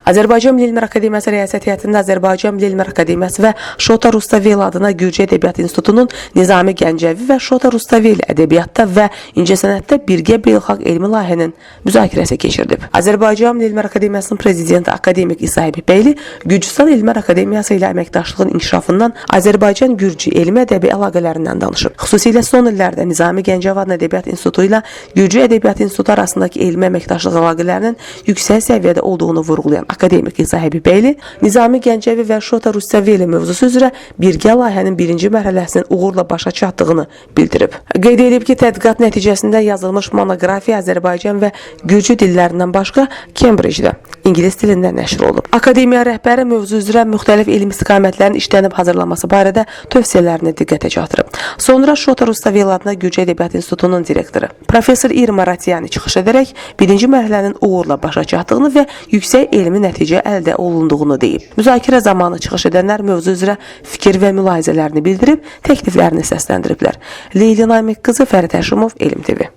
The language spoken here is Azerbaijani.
Azərbaycan Milli Elmlər Akademiyası Rəyasət Heyətində Azərbaycan Milli Elmlər Akademiyası və Şota Rustaveli adına Gürcü Ədəbiyyat İnstitutunun Nizami Gəncəvi və Şota Rustaveli Ədəbiyyatda və İncəsənətdə birgə beynəlxalq elmi layihənin müzakirəsi keçirilib. Azərbaycan Milli Elmlər Akademiyasının prezidenti akademik İsa Həbibəli Gürcüstan Elmlər Akademiyası ilə əməkdaşlığın inkişafından Azərbaycan-Gürcü elmi ədəbi əlaqələrindən danışıb. Xüsusilə son illərdə Nizami Gəncəvi adına Ədəbiyyat İnstitutu ilə Gürcü Ədəbiyyat İnstitutu arasındakı elmi əməkdaşlıq əlaqələrinin yüksək səviyyədə olduğunu vurğulayan akademik İsa Həbibəli Nizami Gəncəvi və Şota Rustaveli mövzusu üzrə birgə layihənin birinci mərhələsinin uğurla başa çatdığını bildirib. Qeyd edib ki, tədqiqat nəticəsində yazılmış monoqrafiya Azərbaycan və Gürcü dillərindən başqa Kembricdə ingilis dilində nəşr olunub. Akademiya rəhbəri mövzu üzrə müxtəlif elmi istiqamətlərin işlənib hazırlanması barədə tövsiyələrini diqqətə çatdırıb. Sonra Şota Rustaveli adına Gürcü Ədəbiyyat İnstitutunun direktoru Professor İrma Ratyani çıxış edərək birinci mərhələnin uğurla başa çatdığını və yüksək elmi nəticə əldə olunduğunu deyib. Müzakirə zamanı çıxış edənlər mövzu üzrə fikir və mülahizələrini bildirib, təkliflərini səsləndiriblər. Leyla Namik qızı, Fərid Həşimov, Elm TV.